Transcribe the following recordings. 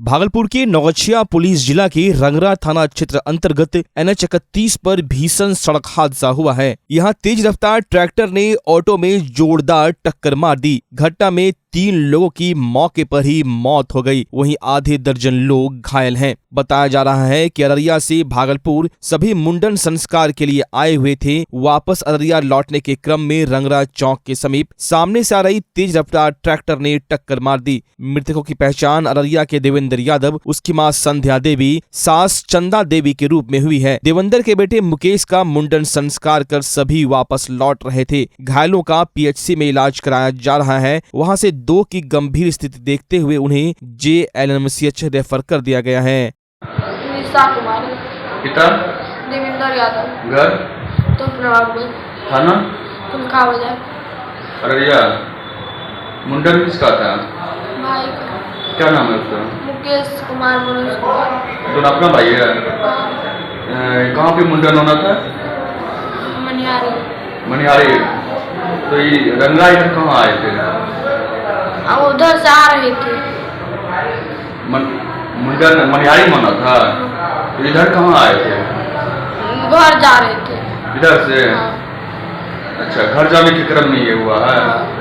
भागलपुर के नौगछिया पुलिस जिला के रंगरा थाना क्षेत्र अंतर्गत NH 31 पर भीषण सड़क हादसा हुआ है। यहां तेज रफ्तार ट्रैक्टर ने ऑटो में जोरदार टक्कर मार दी। घटना में 3 लोगों की मौके पर ही मौत हो गई, वहीं आधे दर्जन लोग घायल हैं। बताया जा रहा है कि अररिया से भागलपुर सभी मुंडन संस्कार के लिए आए हुए थे। वापस अररिया लौटने के क्रम में रंगरा चौक के समीप सामने से आ रही तेज रफ्तार ट्रैक्टर ने टक्कर मार दी। मृतकों की पहचान अररिया के देवेंद्र यादव, उसकी मां संध्या देवी, सास चंदा देवी के रूप में हुई है। देवेंद्र के बेटे मुकेश का मुंडन संस्कार कर सभी वापस लौट रहे थे। घायलों का PHC में इलाज कराया जा रहा है। वहां से 2 की गंभीर स्थिति देखते हुए उन्हें JNMCH रेफर कर दिया गया है। पिता देवेंद्र यादव, घर तो प्रभावपुर, थाना कुलखा बाजार, अररिया। मुंडन किसका था? भाई का क्या नाम है उसका? मुकेश कुमार, मनोज कुमार। दोनों अपना भाई है। कहाँ पे मुंडन होना था? मनिहारी। मनिहारी। तो ये रंगा इधर कहाँ आए थे? अब उधर से आ रहे थे। मुंडन मनिहारी में होना था, तो इधर कहाँ आए थे? घर जा रहे थे इधर से। हाँ। अच्छा, घर जाने के क्रम में ये हुआ है।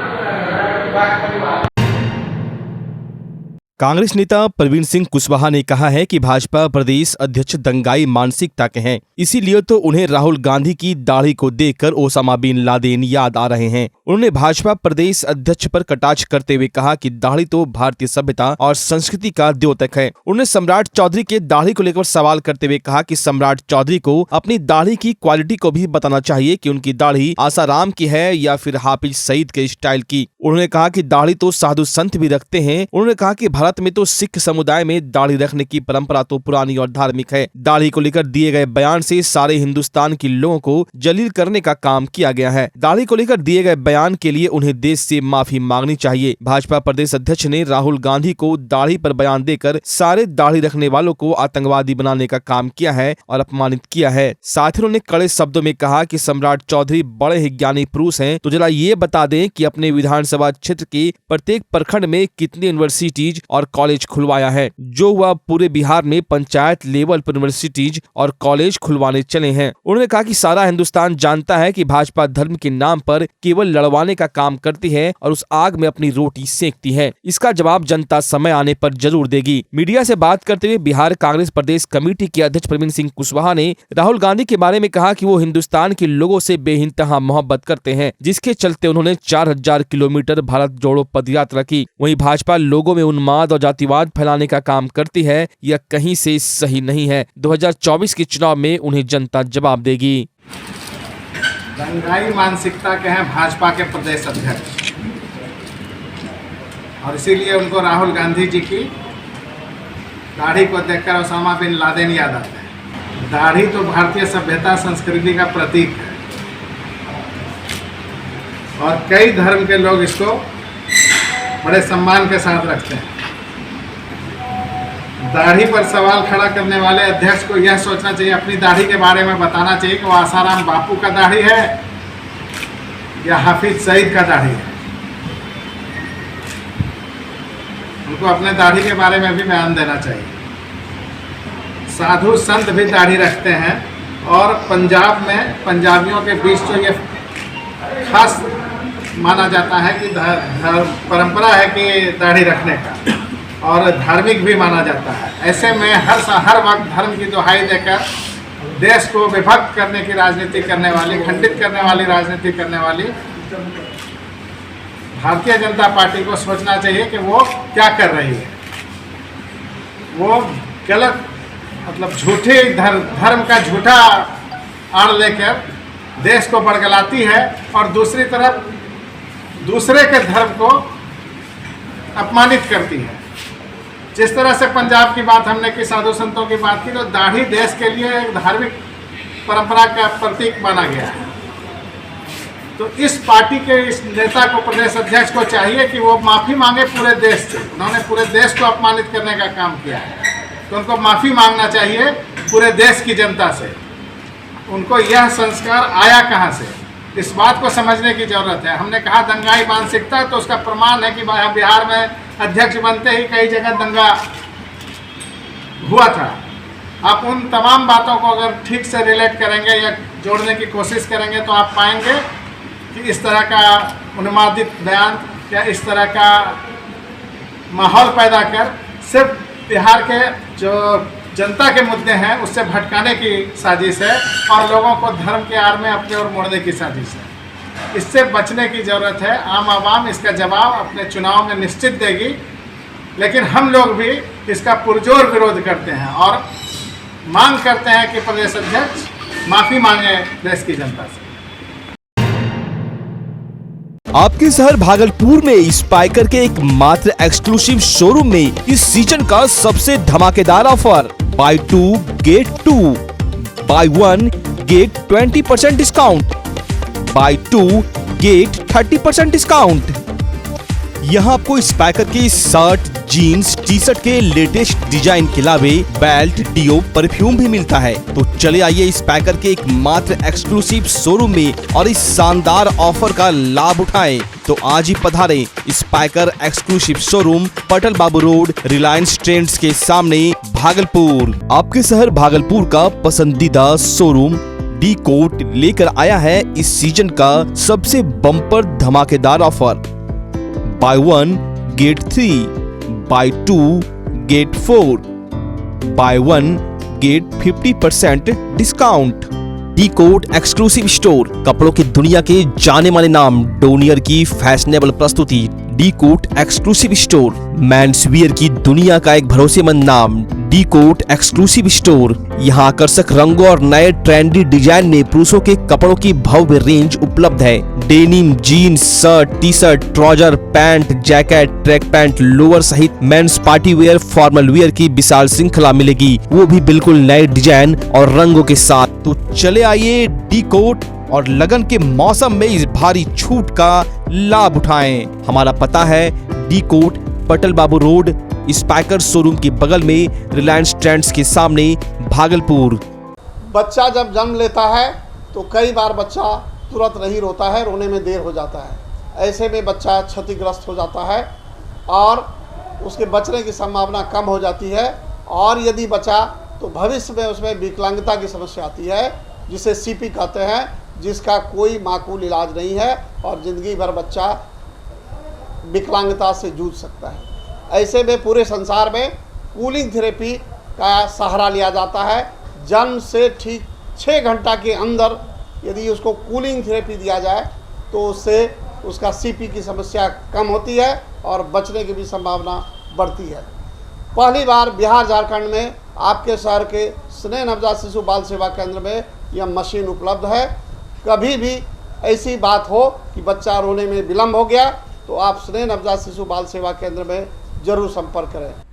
कांग्रेस नेता प्रवीण सिंह कुशवाहा ने कहा है कि भाजपा प्रदेश अध्यक्ष दंगाई मानसिकता के हैं, इसीलिए तो उन्हें राहुल गांधी की दाढ़ी को देखकर ओसामा बिन लादेन याद आ रहे हैं। उन्होंने भाजपा प्रदेश अध्यक्ष पर कटाक्ष करते हुए कहा कि दाढ़ी तो भारतीय सभ्यता और संस्कृति का द्योतक है। उन्होंने सम्राट चौधरी के दाढ़ी को लेकर सवाल करते हुए कहा कि सम्राट चौधरी को अपनी दाढ़ी की क्वालिटी को भी बताना चाहिए कि उनकी दाढ़ी आसाराम की है या फिर हाफिज सईद के स्टाइल की। उन्होंने कहा कि दाढ़ी तो साधु संत भी रखते हैं। उन्होंने कहा कि भारत में तो सिख समुदाय में दाढ़ी रखने की परंपरा तो पुरानी और धार्मिक है। दाढ़ी को लेकर दिए गए बयान से सारे हिंदुस्तान के लोगों को जलील करने का काम किया गया है। दाढ़ी को लेकर दिए गए बयान के लिए उन्हें देश से माफी मांगनी चाहिए। भाजपा प्रदेश अध्यक्ष ने राहुल गांधी को दाढ़ी पर बयान देकर सारे दाढ़ी रखने वालों को आतंकवादी बनाने का काम किया है और अपमानित किया है। साथ ही उन्होंने कड़े शब्दों में कहा कि सम्राट चौधरी बड़े ही ज्ञानी पुरुष हैं, तो जरा ये बता दें कि अपने विधानसभा क्षेत्र के प्रत्येक प्रखंड में कितनी यूनिवर्सिटीज और कॉलेज खुलवाया है। जो हुआ पूरे बिहार में पंचायत लेवल पर यूनिवर्सिटीज और कॉलेज खुलवाने चले हैं। उन्होंने कहा कि सारा हिंदुस्तान जानता है कि भाजपा धर्म के नाम पर केवल लड़वाने का काम करती है और उस आग में अपनी रोटी सेकती है। इसका जवाब जनता समय आने पर जरूर देगी। मीडिया से बात करते हुए बिहार कांग्रेस प्रदेश कमेटी के अध्यक्ष प्रवीण सिंह कुशवाहा ने राहुल गांधी के बारे में कहा कि वो हिंदुस्तान के लोगों से बेइंतहा मोहब्बत करते हैं, जिसके चलते उन्होंने 4000 किलोमीटर भारत जोड़ो पदयात्रा की। वहीं भाजपा लोगों में उन्माद और जातिवाद फैलाने का काम करती है, यह कहीं से सही नहीं है। 2024 के चुनाव में उन्हें जनता जवाब देगी। दंगाई मानसिकता के हैं भाजपा के प्रदेश अध्यक्ष, और इसीलिए उनको राहुल गांधी जी की दाढ़ी को देखकर ओसामा बिन लादेन याद आता है। दाढ़ी तो भारतीय सभ्यता संस्कृति का प्रतीक है और कई धर्म के लोग इसको बड़े सम्मान के साथ रखते हैं। दाढ़ी पर सवाल खड़ा करने वाले अध्यक्ष को यह सोचना चाहिए, अपनी दाढ़ी के बारे में बताना चाहिए कि वो आसाराम बापू का दाढ़ी है या हाफिज सईद का दाढ़ी है। उनको अपने दाढ़ी के बारे में भी बयान देना चाहिए। साधु संत भी दाढ़ी रखते हैं और पंजाब में पंजाबियों के बीच तो ये खास माना जाता है कि परंपरा है कि दाढ़ी रखने का, और धार्मिक भी माना जाता है। ऐसे में हर वक्त धर्म की दुहाई देकर देश को विभक्त करने की राजनीति करने वाली, खंडित करने वाली राजनीति करने वाली भारतीय जनता पार्टी को सोचना चाहिए कि वो क्या कर रही है। वो गलत मतलब झूठे धर्म का झूठा आड़ लेकर देश को बड़गलाती है और दूसरी तरफ दूसरे के धर्म को अपमानित करती है। जिस तरह से पंजाब की बात हमने की, साधु संतों की बात की, तो दाढ़ी देश के लिए एक धार्मिक परंपरा का प्रतीक माना गया है। तो इस पार्टी के इस नेता को, प्रदेश अध्यक्ष को चाहिए कि वो माफ़ी मांगे पूरे देश से। उन्होंने पूरे देश को अपमानित करने का काम किया है, तो उनको माफ़ी मांगना चाहिए पूरे देश की जनता से। उनको यह संस्कार आया कहाँ से, इस बात को समझने की जरूरत है। हमने कहा दंगाई मानसिकता, तो उसका प्रमाण है कि बिहार में अध्यक्ष बनते ही कई जगह दंगा हुआ था। आप उन तमाम बातों को अगर ठीक से रिलेट करेंगे या जोड़ने की कोशिश करेंगे तो आप पाएंगे कि इस तरह का उन्मादित बयान या इस तरह का माहौल पैदा कर सिर्फ बिहार के जो जनता के मुद्दे हैं उससे भटकाने की साजिश है और लोगों को धर्म के आड़ में अपने ओर मोड़ने की साजिश है। इससे बचने की ज़रूरत है। आम आवाम इसका जवाब अपने चुनाव में निश्चित देगी, लेकिन हम लोग भी इसका पुरजोर विरोध करते हैं और मांग करते हैं कि प्रदेश अध्यक्ष माफ़ी मांगे देश की जनता से। आपके शहर भागलपुर में स्पाइकर के एक मात्र एक्सक्लूसिव शोरूम में इस सीजन का सबसे धमाकेदार offer buy 2 get 2, buy 1 get 20% discount, buy 2 get 30% discount. यहाँ आपको स्पाइकर के शर्ट, जीन्स, टी शर्ट के लेटेस्ट डिजाइन के अलावे बेल्ट, डियो, परफ्यूम भी मिलता है। तो चले आइए स्पाइकर के एक मात्र एक्सक्लूसिव शोरूम में और इस शानदार ऑफर का लाभ उठाएं। तो आज ही पधारें स्पाइकर एक्सक्लूसिव शोरूम, पटल बाबू रोड, रिलायंस ट्रेंड्स के सामने, भागलपुर। आपके शहर भागलपुर का पसंदीदा शोरूम डी कोट लेकर आया है इस सीजन का सबसे बम्पर धमाकेदार offer buy 1 get 3, buy 2 get 4, buy 1 get 50% discount. D coat exclusive store, कपड़ों की दुनिया के जाने माने नाम डोनियर की फैशनेबल प्रस्तुति। D coat exclusive store, men's wear की दुनिया का एक भरोसेमंद नाम डी कोट एक्सक्लूसिव स्टोर। यहाँ आकर्षक रंगों और नए ट्रेंडी डिजाइन में पुरुषों के कपड़ों की भव्य रेंज उपलब्ध है। Denim, jeans, shirt, T shirt, trouser, pant, jacket, track pant, lower सहित men's party wear, formal wear की विशाल श्रृंखला मिलेगी, वो भी बिल्कुल नए डिजाइन और रंगों के साथ। तो चले आइए डी कोट और लगन के मौसम में इस भारी छूट का लाभ उठाएं। हमारा पता है डी कोट, पटल बाबू रोड, स्पाइकर शोरूम के बगल में, रिलायंस ट्रेंड्स के सामने, भागलपुर। बच्चा जब जन्म लेता है तो कई बार बच्चा तुरंत नहीं रोता है, रोने में देर हो जाता है। ऐसे में बच्चा क्षतिग्रस्त हो जाता है और उसके बचने की संभावना कम हो जाती है। और यदि बचा तो भविष्य में उसमें विकलांगता की समस्या आती है, जिसे सीपी कहते हैं, जिसका कोई माकूल इलाज नहीं है और ज़िंदगी भर बच्चा विकलांगता से जूझ सकता है। ऐसे में पूरे संसार में कूलिंग थेरेपी का सहारा लिया जाता है। जन्म से ठीक 6 घंटा के अंदर यदि उसको कूलिंग थेरेपी दिया जाए तो उससे उसका सीपी की समस्या कम होती है और बचने की भी संभावना बढ़ती है। पहली बार बिहार झारखंड में आपके शहर के स्नेह नवजात शिशु बाल सेवा केंद्र में यह मशीन उपलब्ध है। कभी भी ऐसी बात हो कि बच्चा रोने में विलम्ब हो गया तो आप स्नेह नवजात शिशु बाल सेवा केंद्र में जरूर संपर्क करें।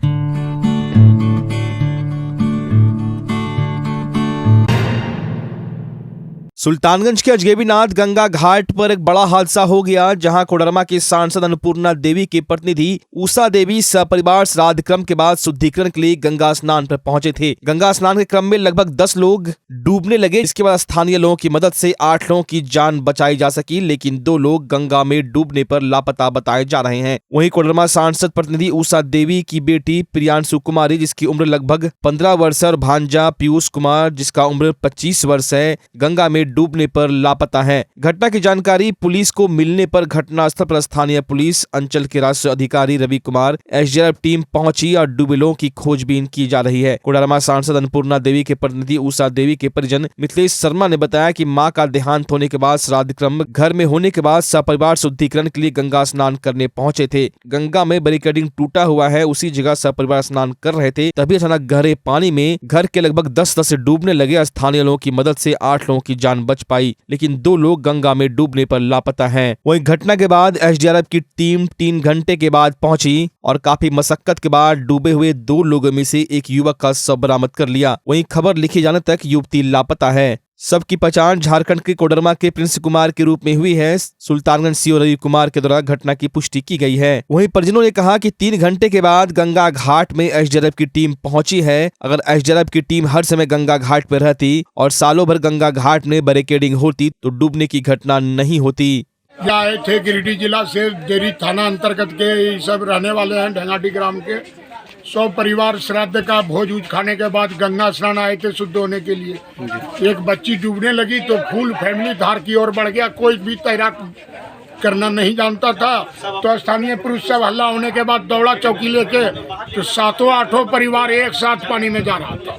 सुल्तानगंज के अजगैबीनाथ गंगा घाट पर एक बड़ा हादसा हो गया, जहां कोडरमा की सांसद अन्नपूर्णा देवी के प्रतिनिधि उषा देवी सपरिवार श्राद्ध क्रम के बाद शुद्धिकरण के लिए गंगा स्नान पर पहुंचे थे। गंगा स्नान के क्रम में लगभग 10 लोग डूबने लगे। इसके बाद स्थानीय लोगों की मदद से 8 लोगों की जान बचाई जा सकी, लेकिन 2 लोग गंगा में डूबने पर लापता बताए जा रहे हैं। वहीं कोडरमा सांसद प्रतिनिधि उषा देवी की बेटी प्रियांशु कुमारी, जिसकी उम्र लगभग 15 वर्ष है, और भांजा पीयूष कुमार, जिसका उम्र 25 वर्ष है, गंगा में डूबने पर लापता है। घटना की जानकारी पुलिस को मिलने पर घटनास्थल पर स्थानीय पुलिस अंचल के राष्ट्रीय अधिकारी रवि कुमार, एसडीआरएफ टीम पहुंची और डूबे लोगों की खोजबीन की जा रही है। कोडरमा सांसद अन्नपूर्णा देवी के प्रतिनिधि उषा देवी के परिजन मिथिलेश शर्मा ने बताया कि मां का देहांत होने के बाद श्राद्ध क्रम घर में होने के बाद सपरिवार शुद्धिकरण के लिए गंगा स्नान करने पहुंचे थे। गंगा में बैरिकेडिंग टूटा हुआ है, उसी जगह सपरिवार स्नान कर रहे थे, तभी अचानक गहरे पानी में घर के लगभग 10 सदस्य डूबने लगे। स्थानीय लोगों की मदद से 8 लोगों की जान बच पाई, लेकिन 2 लोग गंगा में डूबने पर लापता हैं। वहीं घटना के बाद एसडीआरएफ की टीम 3 घंटे के बाद पहुंची और काफी मशक्कत के बाद डूबे हुए 2 लोगों में से एक युवक का शव बरामद कर लिया। वहीं खबर लिखे जाने तक युवती लापता है। सबकी पहचान झारखंड के कोडरमा के प्रिंस कुमार के रूप में हुई है। सुल्तानगंज सीओ रवि कुमार के द्वारा घटना की पुष्टि की गई है। वहीं परिजनों ने कहा कि 3 घंटे के बाद गंगा घाट में एसडीआरएफ की टीम पहुंची है। अगर एसडीआरएफ की टीम हर समय गंगा घाट पर रहती और सालों भर गंगा घाट में बैरिकेडिंग होती तो डूबने की घटना नहीं होती। आए थे गिरिडीह जिला से, देरी थाना अंतर्गत के सब रहने वाले हैं, ढंगाटी ग्राम के। 100 परिवार श्राद्ध का भोज उज खाने के बाद गंगा स्नान आए थे शुद्ध होने के लिए। एक बच्ची डूबने लगी तो फुल फैमिली धार की ओर बढ़ गया। कोई भी तैराक करना नहीं जानता था, तो स्थानीय पुरुष सब हल्ला होने के बाद दौड़ा चौकी लेके, तो 7-8 परिवार एक साथ पानी में जा रहा था।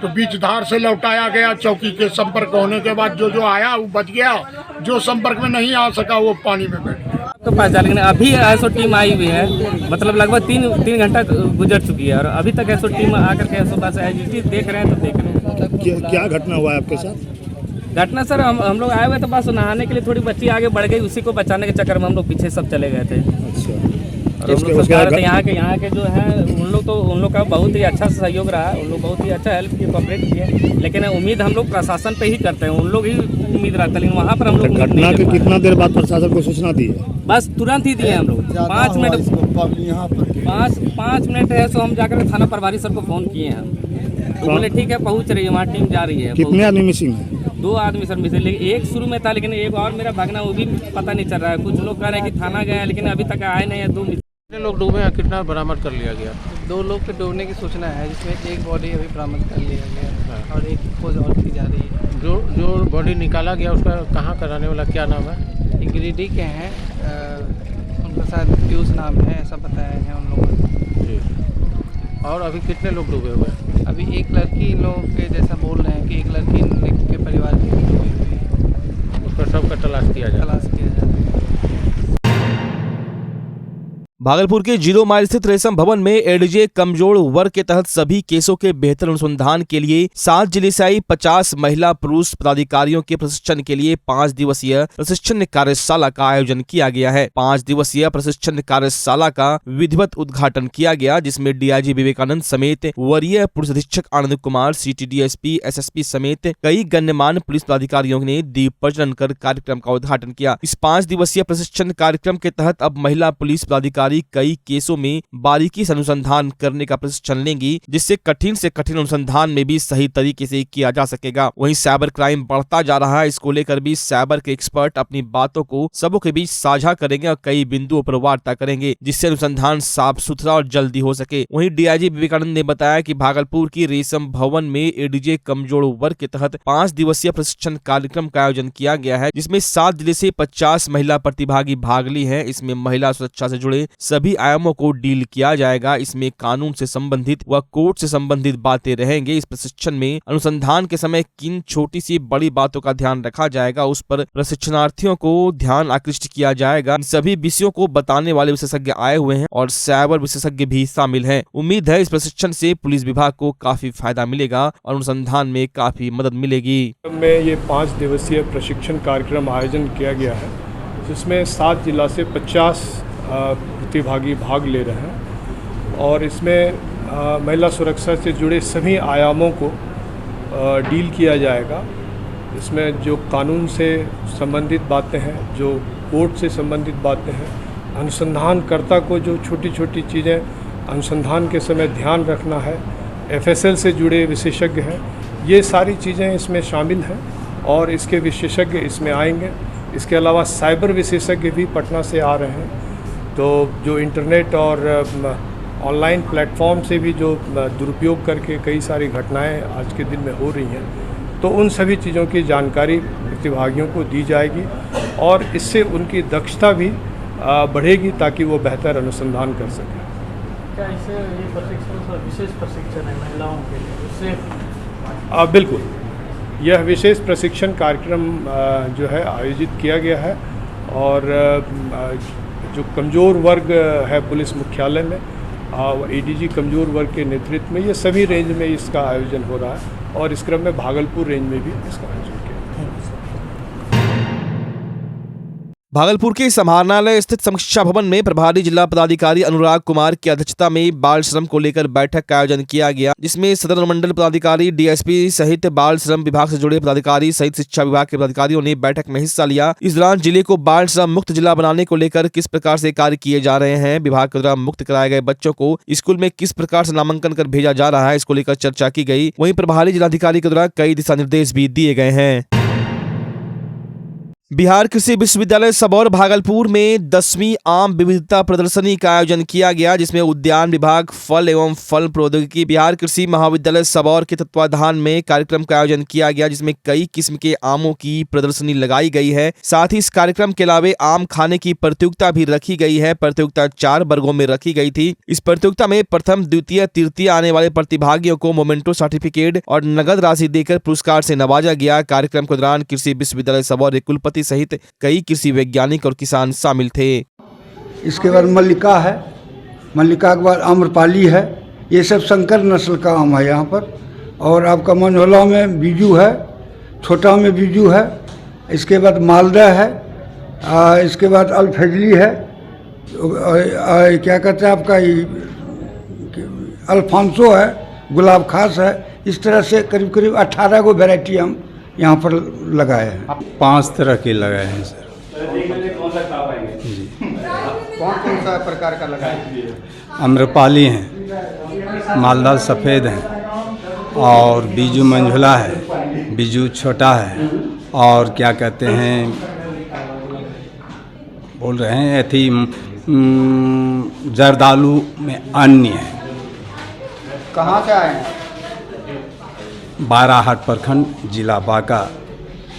तो बीच धार से लौटाया गया। चौकी के संपर्क होने के बाद जो आया वो बच गया, जो संपर्क में नहीं आ सका वो पानी में बैठ गया। तो पता, लेकिन अभी एसओ टीम आई हुई है, मतलब लगभग 3 घंटा गुजर चुकी है और अभी तक एसओ टीम आकर के एसओ बस देख रहे हैं। तो देख रहे हैं क्या घटना हुआ है आपके साथ? घटना सर, हम लोग आए हुए थे बस नहाने के लिए, थोड़ी बच्ची आगे बढ़ गई, उसी को बचाने के चक्कर में हम लोग पीछे सब चले गए थे। और हम लोग सरकार थे यहाँ के जो है उन लोग का बहुत ही अच्छा सहयोग रहा है। उन लोग बहुत ही अच्छा हेल्प किए, कॉपरेट किए, लेकिन उम्मीद हम लोग प्रशासन पे ही करते हैं। उन लोग ही उम्मीद रखते हैं, लेकिन वहाँ पर हम लोग घटना के कितना देर बाद प्रशासन को सूचना दी है? बस तुरंत ही दिए हम लोग। 5 मिनट है तो हम जाकर थाना प्रभारी सर को फ़ोन किए हैं। तो बोले ठीक है पहुँच रही है, वहाँ टीम जा रही है। कितने आदमी मिसिंग है? 2 आदमी सर मिसिंग, लेकिन एक शुरू में था, लेकिन एक और मेरा भागना वो भी पता नहीं चल रहा है। कुछ लोग कह रहे हैं कि थाना गए, लेकिन अभी तक आए नहीं है। 2 कितने लोग डूबे हैं, कितना बरामद कर लिया गया? 2 लोग के डूबने की सूचना है, जिसमें एक बॉडी अभी बरामद कर लिया गया और एक खोज और की जा रही है। जो बॉडी निकाला गया उसका कहाँ का रहने वाला, क्या नाम है? ये गिरिडीह के हैं, उनका शायद पीयूष नाम है, ऐसा बताया है उन लोगों ने। जी। और अभी कितने लोग डूबे हुए हैं? अभी एक लड़की इन लोगों के जैसा बोल रहे हैं कि एक लड़की के परिवार की डूबी हुई है। उसका सबका तलाश किया जा रहा है। भागलपुर के 0 माइल स्थित रेशम भवन में एडीजे कमजोर वर्ग के तहत सभी केसों के बेहतर अनुसंधान के लिए 7 जिले से आई 50 महिला पुरुष पदाधिकारियों के प्रशिक्षण के लिए 5 दिवसीय प्रशिक्षण कार्यशाला का आयोजन किया गया है। 5 दिवसीय प्रशिक्षण कार्यशाला का विधिवत उद्घाटन किया गया, जिसमें डीआईजी विवेकानंद समेत वरीय पुलिस अधीक्षक Anand Kumar, city DSP, SSP समेत कई गण्यमान्य पुलिस पदाधिकारियों ने दीप प्रज्वलन कर कार्यक्रम का उद्घाटन किया। इस 5 दिवसीय प्रशिक्षण कार्यक्रम के तहत अब महिला पुलिस पदाधिकारी कई केसों में बारीकी से अनुसंधान करने का प्रशिक्षण लेंगी, जिससे कठिन से कठिन अनुसंधान में भी सही तरीके से किया जा सकेगा। वहीं साइबर क्राइम बढ़ता जा रहा है, इसको लेकर भी साइबर के एक्सपर्ट अपनी बातों को सबों के बीच साझा करेंगे और कई बिंदुओं पर वार्ता करेंगे, जिससे अनुसंधान साफ सुथरा और जल्दी हो सके। वहीं डीआईजी विवेकानंद ने बताया कि भागलपुर की रेशम भवन में एडीजे कमजोर वर्ग के तहत 5 दिवसीय प्रशिक्षण कार्यक्रम का आयोजन किया गया है, जिसमें 7 जिले से 50 महिला प्रतिभागी भाग ली है। इसमें महिला सुरक्षा से जुड़े सभी आयामों को डील किया जाएगा। इसमें कानून से संबंधित व कोर्ट से संबंधित बातें रहेंगे। इस प्रशिक्षण में अनुसंधान के समय किन छोटी सी बड़ी बातों का ध्यान रखा जाएगा, उस पर प्रशिक्षणार्थियों को ध्यान आकृष्ट किया जाएगा। इन सभी विषयों को बताने वाले विशेषज्ञ आए हुए हैं और साइबर विशेषज्ञ भी शामिल हैं। उम्मीद है इस प्रशिक्षण से पुलिस विभाग को काफी फायदा मिलेगा और अनुसंधान में काफी मदद मिलेगी। में ये 5 दिवसीय प्रशिक्षण कार्यक्रम आयोजन किया गया है, जिसमें 7 जिला से 50 प्रतिभागी भाग ले रहे हैं और इसमें महिला सुरक्षा से जुड़े सभी आयामों को डील किया जाएगा। इसमें जो कानून से संबंधित बातें हैं, जो कोर्ट से संबंधित बातें हैं, अनुसंधानकर्ता को जो छोटी छोटी चीज़ें अनुसंधान के समय ध्यान रखना है, एफएसएल से जुड़े विशेषज्ञ हैं, ये सारी चीज़ें इसमें शामिल हैं और इसके विशेषज्ञ इसमें आएंगे। इसके अलावा साइबर विशेषज्ञ भी पटना से आ रहे हैं। तो जो इंटरनेट और ऑनलाइन प्लेटफॉर्म से भी जो दुरुपयोग करके कई सारी घटनाएं आज के दिन में हो रही हैं, तो उन सभी चीज़ों की जानकारी प्रतिभागियों को दी जाएगी और इससे उनकी दक्षता भी बढ़ेगी ताकि वो बेहतर अनुसंधान कर सकें। क्या इसे ये प्रशिक्षण विशेष प्रशिक्षण है महिलाओं के लिए? उससे बिल्कुल, यह विशेष प्रशिक्षण कार्यक्रम जो है आयोजित किया गया है और जो कमज़ोर वर्ग है पुलिस मुख्यालय में, एडीजी कमज़ोर वर्ग के नेतृत्व में ये सभी रेंज में इसका आयोजन हो रहा है और इस क्रम में भागलपुर रेंज में भी इसका आयोजन किया। भागलपुर के समाहरणालय स्थित समीक्षा भवन में प्रभारी जिला पदाधिकारी अनुराग कुमार की अध्यक्षता में बाल श्रम को लेकर बैठक का आयोजन किया गया, जिसमें सदर मंडल पदाधिकारी, डीएसपी सहित बाल श्रम विभाग से जुड़े पदाधिकारी सहित शिक्षा विभाग के पदाधिकारियों ने बैठक में हिस्सा लिया। इस दौरान जिले को बाल श्रम मुक्त जिला बनाने को लेकर किस प्रकार से कार्य किए जा रहे हैं, विभाग के द्वारा मुक्त कराए गए बच्चों को स्कूल में किस प्रकार से नामांकन कर भेजा जा रहा है, इसको लेकर चर्चा की गई। वहीं प्रभारी जिलाधिकारी के द्वारा कई दिशा निर्देश भी दिए गए हैं। बिहार कृषि विश्वविद्यालय सबौर भागलपुर में 10वीं आम विविधता प्रदर्शनी का आयोजन किया गया, जिसमें उद्यान विभाग, फल एवं फल प्रौद्योगिकी, बिहार कृषि महाविद्यालय सबौर के तत्वाधान में कार्यक्रम का आयोजन किया गया, जिसमें कई किस्म के आमों की प्रदर्शनी लगाई गई है। साथ ही इस कार्यक्रम के अलावा आम खाने की प्रतियोगिता भी रखी गई है। प्रतियोगिता 4 वर्गों में रखी गई थी। इस प्रतियोगिता में प्रथम, द्वितीय, तृतीय आने वाले प्रतिभागियों को मोमेंटो सर्टिफिकेट और नगद राशि देकर पुरस्कार से नवाजा गया। कार्यक्रम के दौरान कृषि विश्वविद्यालय सबौर के कुलपति सहित कई कृषि वैज्ञानिक और किसान शामिल थे। इसके बाद मल्लिका है, मल्लिका के बाद आम्रपाली है। ये सब संकर नस्ल का आम है यहाँ पर। और आपका मनोहला में बीजू है, छोटा में बीजू है। इसके बाद मालदा है, इसके बाद अल्फजली है, क्या कहते हैं आपका अल्फांसो है, गुलाब खास है। इस तरह से करीब करीब 18 गो वेराइटी हम यहाँ पर लगाए हैं। 5 तरह के लगाए हैं सर। जी, कौन सा प्रकार का लगाए? आम्रपाली हैं, मालदा सफ़ेद हैं और बीजू मंझुला है, बीजू छोटा है और क्या कहते हैं बोल रहे हैं अथी जर्दालू में अन्य है। कहाँ से आए हैं? बाराहाट प्रखंड, जिला बांका।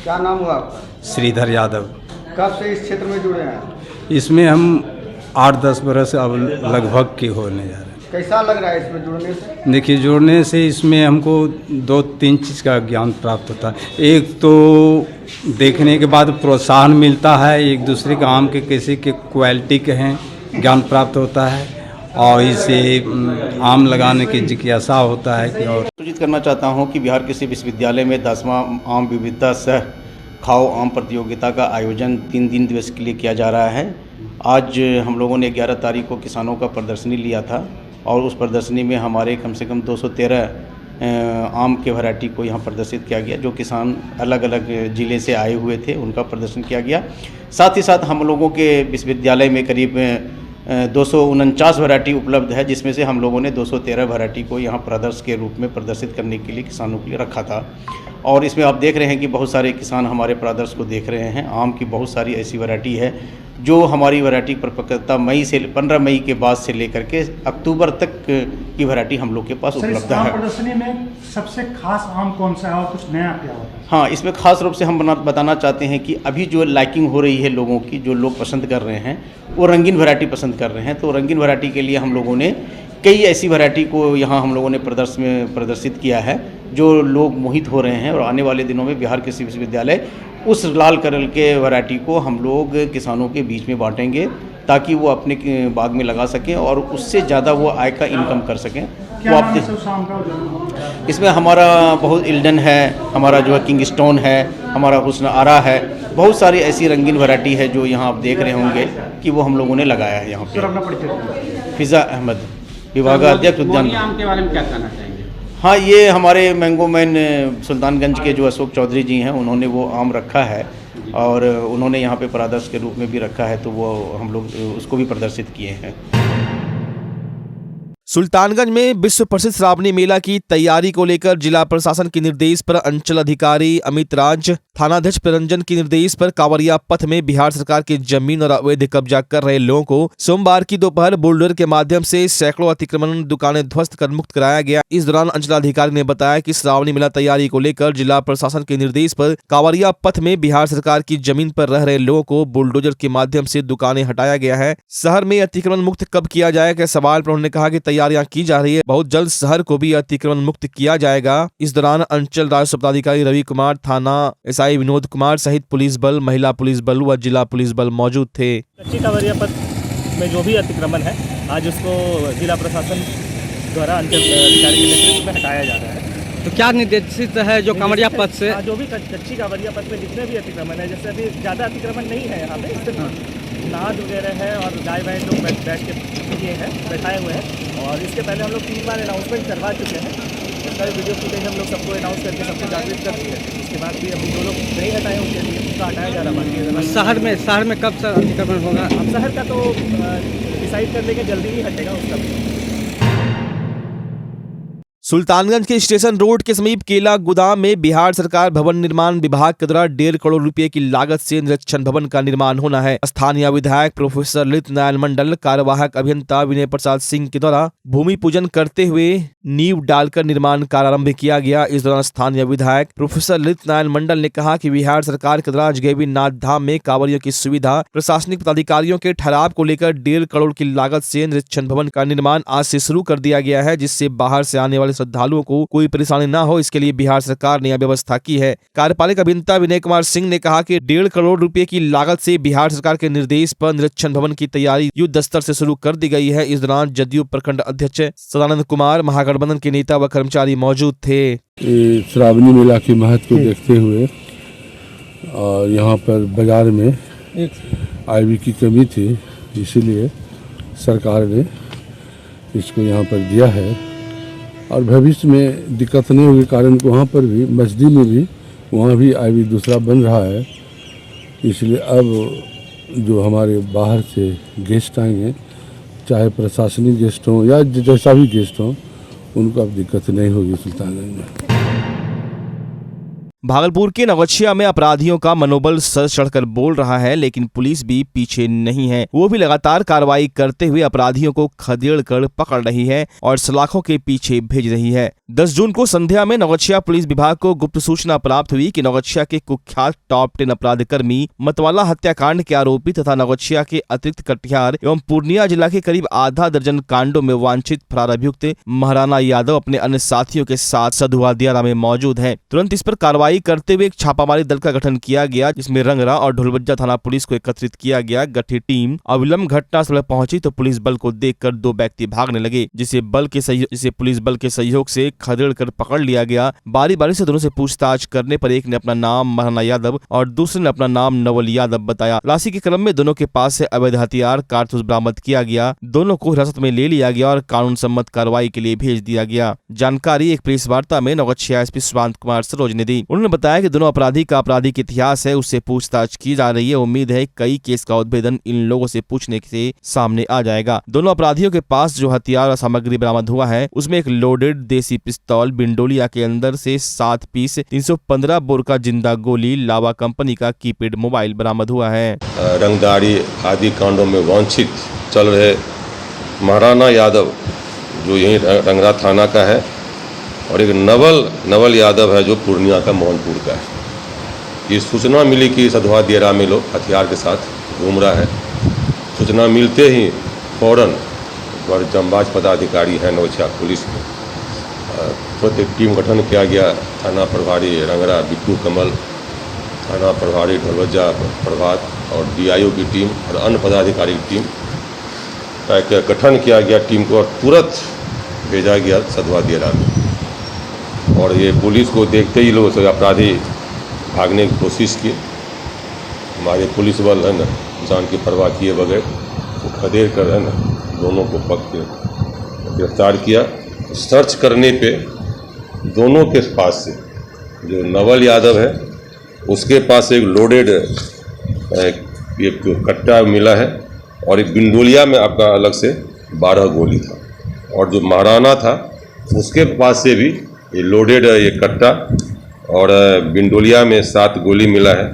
क्या नाम हुआ आपका? श्रीधर यादव। कब से इस क्षेत्र में जुड़े हैं? इसमें हम 8-10 बरस अब लगभग के होने जा रहे हैं। कैसा लग रहा है इसमें जुड़ने से? देखिए, जुड़ने से इसमें हमको 2-3 चीज़ का ज्ञान प्राप्त होता है। एक तो देखने के बाद प्रोत्साहन मिलता है, एक दूसरे के आम के कैसे के क्वालिटी के हैं ज्ञान प्राप्त होता है और इससे आम लगाने की जिज्ञासा होता है कि और सूचित करना चाहता हूं कि बिहार कृषि विश्वविद्यालय में 10वां आम विविधता सह खाओ आम प्रतियोगिता का आयोजन 3 दिन दिवस के लिए किया जा रहा है। आज हम लोगों ने 11 तारीख को किसानों का प्रदर्शनी लिया था और उस प्रदर्शनी में हमारे कम से कम 213 आम के वैरायटी को यहाँ प्रदर्शित किया गया। जो किसान अलग अलग ज़िले से आए हुए थे उनका प्रदर्शन किया गया। साथ ही साथ हम लोगों के विश्वविद्यालय में करीब 249 वैरायटी उपलब्ध है, जिसमें से हम लोगों ने 213 वैरायटी को यहाँ प्रदर्शन के रूप में प्रदर्शित करने के लिए किसानों के लिए रखा था। और इसमें आप देख रहे हैं कि बहुत सारे किसान हमारे प्रदर्शन को देख रहे हैं। आम की बहुत सारी ऐसी वैरायटी है जो हमारी वैरायटी परिपक्वता 15 मई के बाद से लेकर के अक्टूबर तक की वैरायटी हम लोग के पास उपलब्ध है। प्रदर्शनी में सबसे खास आम कौन सा है और कुछ नया क्या होता है? हाँ, इसमें खास रूप से हम बताना चाहते हैं कि अभी जो लाइकिंग हो रही है लोगों की, जो लोग पसंद कर रहे हैं वो रंगीन वैरायटी पसंद कर रहे हैं। तो रंगीन वैरायटी के लिए हम लोगों ने कई ऐसी वैरायटी को यहाँ हम लोगों ने प्रदर्शित किया है जो लोग मोहित हो रहे हैं। और आने वाले दिनों में बिहार कृषि विश्वविद्यालय उस लाल कलर के वैरायटी को हम लोग किसानों के बीच में बांटेंगे ताकि वो अपने बाग में लगा सकें और उससे ज़्यादा वो आय का इनकम कर सकें। वो आप इसमें हमारा बहुत इल्डन है, हमारा जो है किंगस्टोन है, हमारा हुस्न आरा है, बहुत सारी ऐसी रंगीन वैरायटी है जो यहाँ आप देख रहे होंगे कि वो हम लोगों ने लगाया है यहाँ पे। फिज़ा अहमद, विभागाध्यक्ष उद्यान। आम के बारे में क्या कहना चाहेंगे? हाँ, ये हमारे मैंगो मैन सुल्तानगंज के जो अशोक चौधरी जी हैं उन्होंने वो आम रखा है और उन्होंने यहाँ पे प्रदर्शन के रूप में भी रखा है, तो वो हम लोग उसको भी प्रदर्शित किए हैं। सुल्तानगंज में विश्व प्रसिद्ध श्रावणी मेला की तैयारी को लेकर जिला प्रशासन के निर्देश पर अंचल अधिकारी अमित राज, थानाध्यक्ष प्ररंजन के निर्देश पर कांवरिया पथ में बिहार सरकार की जमीन और अवैध कब्जा कर रहे लोगों को सोमवार की दोपहर बुलडोजर के माध्यम से सैकड़ों अतिक्रमण दुकानें ध्वस्त कर मुक्त कराया गया। इस दौरान अंचलाधिकारी ने बताया कि श्रावणी मेला तैयारी को लेकर जिला प्रशासन के निर्देश पर कांवरिया पथ में बिहार सरकार की जमीन पर रह रहे लोगों को बुलडोजर के माध्यम से दुकानें हटाया गया है। शहर में अतिक्रमण मुक्त कब किया जाएगा सवाल पर उन्होंने कहा कि तैयारियां की जा रही है, बहुत जल्द शहर को भी अतिक्रमण मुक्त किया जाएगा। इस दौरान अंचल राजस्व पदाधिकारी रवि कुमार, थाना एसआई विनोद कुमार सहित पुलिस बल, महिला पुलिस बल व जिला पुलिस बल मौजूद थे। कच्ची कांवरिया पथ में जो भी अतिक्रमण है आज उसको जिला प्रशासन द्वारा अंचल अधिकारी के नेतृत्व में हटाया जा रहा है। तो क्या निर्देशित है जो कांवरिया पथ से? जो भी कच्ची कांवरिया पथ में जितने भी अतिक्रमण है, जैसे अभी ज़्यादा अतिक्रमण नहीं है यहाँ पे, नाद वगैरह है और गाय भैंस लोग बैठ के किए हैं, बैठाए हुए हैं। और इसके पहले हम लोग 3 बार अनाउंसमेंट करवा चुके हैं। इसका वीडियो फुटेज हम लोग सबको अनाउंस करके सबको जागृत कर दिए। उसके बाद भी अभी जो लोग नहीं हटाए उनके लिए उसका हटाया जा रहा बाकी। शहर में कब सर अतिक्रमण होगा? अब शहर का तो डिसाइड कर लेंगे, जल्दी ही हटेगा उसका भी। सुल्तानगंज के स्टेशन रोड के समीप केला गोदाम में बिहार सरकार भवन निर्माण विभाग के द्वारा 1.5 करोड़ रुपए की लागत से निरीक्षण भवन का निर्माण होना है। स्थानीय विधायक प्रोफेसर ललित नारायण मंडल, कार्यवाहक अभियंता विनय प्रसाद सिंह के द्वारा भूमि पूजन करते हुए नींव डालकर निर्माण कार्य आरंभ किया गया। इस दौरान स्थानीय विधायक प्रोफेसर ललित नारायण मंडल ने कहा कि बिहार सरकार के द्वारा गैवीनाथ धाम में कांवरियों की सुविधा, प्रशासनिक पदाधिकारियों के ठहराव को लेकर 1.5 करोड़ की लागत से निरीक्षण भवन का निर्माण आज से शुरू कर दिया गया है, जिससे बाहर से आने वाले श्रद्धालुओं को कोई परेशानी न हो, इसके लिए बिहार सरकार ने यह व्यवस्था की है। कार्यपालक अभियंता विनय कुमार सिंह ने कहा कि 1.5 करोड़ रुपए की लागत से बिहार सरकार के निर्देश पर निरीक्षण भवन की तैयारी युद्ध स्तर से शुरू कर दी गई है। इस दौरान जदयू प्रखंड अध्यक्ष सदानंद कुमार, महागठबंधन के नेता व कर्मचारी मौजूद थे। श्रावणी मेला के महत्व को देखते हुए और यहाँ पर बाजार में आईवी की कमी थी, इसीलिए सरकार ने इसको यहाँ पर दिया है और भविष्य में दिक्कत नहीं होगी कारण वहाँ पर भी मस्जिद में भी वहाँ भी आईवी दूसरा बन रहा है। इसलिए अब जो हमारे बाहर से गेस्ट आएंगे, चाहे प्रशासनिक गेस्ट हों या जैसा भी गेस्ट हों, उनको अब दिक्कत नहीं होगी सुल्तानगंज में। भागलपुर के नवगछिया में अपराधियों का मनोबल सर चढ़कर बोल रहा है, लेकिन पुलिस भी पीछे नहीं है। वो भी लगातार कार्रवाई करते हुए अपराधियों को खदेड़ कर पकड़ रही है और सलाखों के पीछे भेज रही है। 10 जून को संध्या में नवगछिया पुलिस विभाग को गुप्त सूचना प्राप्त हुई कि नवगछिया के कुख्यात टॉप 10 अपराध कर्मी मतवाला हत्याकांड के आरोपी तथा नवगछिया के अतिरिक्त कटिहार एवं पूर्णिया जिला के करीब आधा दर्जन कांडों में वांछित फरार अभियुक्त महाराणा यादव अपने अन्य साथियों के साथ सधुआ दियारा में मौजूद है। तुरंत इस पर कार्रवाई करते हुए एक छापामारी दल का गठन किया गया, जिसमें रंगरा और ढोलबज्जा थाना पुलिस को एकत्रित किया गया। गठित टीम अविलंब घटनास्थल पर पहुंची तो पुलिस बल को देखकर 2 व्यक्ति भागने लगे, जिसे पुलिस बल के सहयोग से खदेड़ कर पकड़ लिया गया। बारी बारी से दोनों से पूछताछ करने पर एक ने अपना नाम महाराणा यादव और दूसरे ने अपना नाम नवल यादव बताया। तलाशी के क्रम में दोनों के पास से अवैध हथियार कारतूस बरामद किया गया। दोनों को हिरासत में ले लिया गया और कानून सम्मत कार्रवाई के लिए भेज दिया गया। जानकारी एक प्रेस वार्ता में नवगछिया एसपी सुशांत कुमार सरोज ने दी। उन्होंने बताया कि दोनों अपराधी का आपराधिक इतिहास है, उससे पूछताछ की जा रही है। उम्मीद है कई केस का उद्भेदन इन लोगों से पूछने से सामने आ जाएगा। दोनों अपराधियों के पास जो हथियार और सामग्री बरामद हुआ है, उसमें एक लोडेड देसी पिस्तौल, बिंडोलिया के अंदर से 7 पीस 315 बोर का जिंदा गोली, लावा कंपनी का कीपैड मोबाइल बरामद हुआ है। रंगदारी आदि कांडों में वांछित चल रहे महाराणा यादव जो यही रंगरा थाना का है और एक नवल यादव है जो पूर्णिया का मोहनपुर का है। ये सूचना मिली कि सधुआ दियारा में लोग हथियार के साथ घूम रहा है। सूचना मिलते ही फौरन जंबाज पदाधिकारी हैं नवगछिया पुलिस में तुरंत एक टीम गठन किया गया। थाना प्रभारी रंगरा बिट्टू कमल, थाना प्रभारी ढोलबज्जा प्रभात और DIO की टीम और अन्य पदाधिकारी की टीम का गठन किया गया। टीम को और तुरंत भेजा गया सधुआ दियारा में और ये पुलिस को देखते ही लोग अपराधी भागने की कोशिश की। हमारे पुलिस बल है ना, जान की परवाह किए बगैर वो खदेड़ कर है ना दोनों को पकड़ के गिरफ्तार किया। सर्च करने पे दोनों के पास से जो नवल यादव है उसके पास एक लोडेड एक कट्टा मिला है और एक बिंडोलिया में आपका अलग से 12 गोली था और जो महाराणा था उसके पास से भी ये लोडेड ये कट्टा और बिंडोलिया में 7 गोली मिला है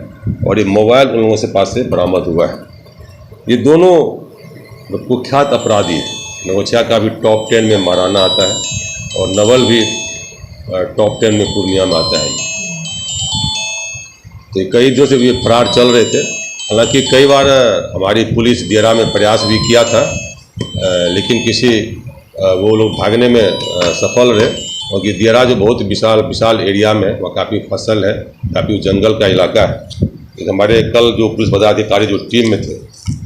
और ये मोबाइल उन लोगों से पास से बरामद हुआ है। ये दोनों कुख्यात अपराधी, नवगछिया का भी टॉप 10 में महाराणा आता है और नवल भी टॉप 10 में पूर्णिया में आता है। तो कई दिनों से ये फरार चल रहे थे। हालांकि कई बार हमारी पुलिस दियारा में प्रयास भी किया था, लेकिन वो लोग भागने में सफल रहे और ये दियारा जो बहुत विशाल एरिया में वहाँ काफ़ी फसल है, काफ़ी जंगल का इलाका है। हमारे कल जो पुलिस पदाधिकारी जो टीम में थे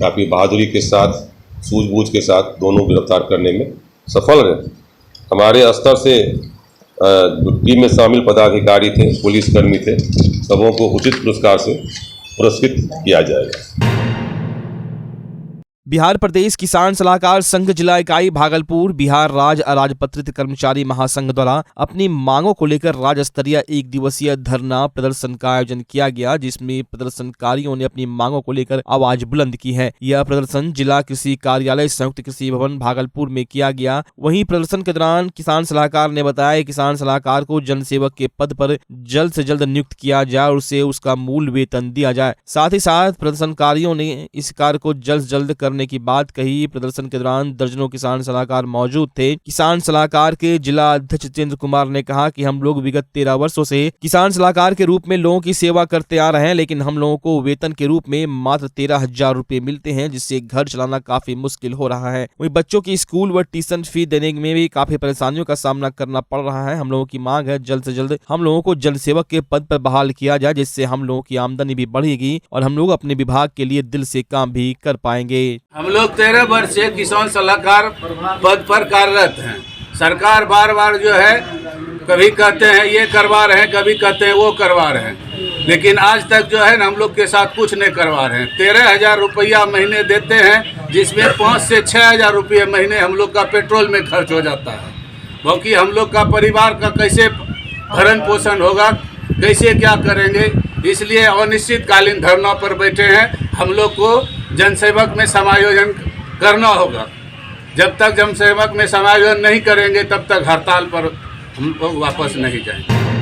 काफ़ी बहादुरी के साथ, सूझबूझ के साथ दोनों गिरफ्तार करने में सफल रहे। हमारे स्तर से जो टीम में शामिल पदाधिकारी थे, पुलिसकर्मी थे, सबों को उचित पुरस्कार से पुरस्कृत किया जाएगा। बिहार प्रदेश किसान सलाहकार संघ जिला इकाई भागलपुर बिहार राज्य अराजपत्रित कर्मचारी महासंघ द्वारा अपनी मांगों को लेकर राज्य स्तरीय 1 दिवसीय धरना प्रदर्शन का आयोजन किया गया, जिसमें प्रदर्शनकारियों ने अपनी मांगों को लेकर आवाज बुलंद की है। यह प्रदर्शन जिला कृषि कार्यालय संयुक्त कृषि भवन भागलपुर में किया गया। वहीं प्रदर्शन के दौरान किसान सलाहकार ने बताया किसान सलाहकार को जनसेवक के पद पर जल्द से जल्द नियुक्त किया जाए और उसे उसका मूल वेतन दिया जाए। साथ ही साथ प्रदर्शनकारियों ने इस कार्य को जल्द से जल्द करने की बात कही। प्रदर्शन के दौरान दर्जनों किसान सलाहकार मौजूद थे। किसान सलाहकार के जिला अध्यक्ष जितेंद्र कुमार ने कहा कि हम लोग विगत 13 वर्षों से किसान सलाहकार के रूप में लोगों की सेवा करते आ रहे हैं, लेकिन हम लोगों को वेतन के रूप में मात्र 13,000 रुपए मिलते हैं, जिससे घर चलाना काफी मुश्किल हो रहा है। वहीं बच्चों की स्कूल व ट्यूशन फी देने में भी काफी परेशानियों का सामना करना पड़ रहा है। हम लोगों की मांग है जल्द से जल्द हम लोगों को जल सेवक के पद पर बहाल किया जाए, जिससे हम लोगों की आमदनी भी बढ़ेगी और हम लोग अपने विभाग के लिए दिल से काम भी कर पाएंगे। हम लोग 13 वर्ष से किसान सलाहकार पद पर कार्यरत हैं। सरकार बार बार जो है कभी कहते हैं ये करवा रहे हैं, कभी कहते हैं वो करवा रहे हैं, लेकिन आज तक जो है ना हम लोग के साथ कुछ नहीं करवा रहे हैं। 13,000 रुपया महीने देते हैं, जिसमें 5 से 6,000 रुपये महीने हम लोग का पेट्रोल में खर्च हो जाता है। बाकी हम लोग का परिवार का कैसे भरण पोषण होगा, कैसे क्या करेंगे, इसलिए अनिश्चितकालीन धरना पर बैठे हैं। हम लोग को जनसेवक में समायोजन करना होगा। जब तक जनसेवक में समायोजन नहीं करेंगे तब तक हड़ताल पर हम लोग वापस नहीं जाएंगे।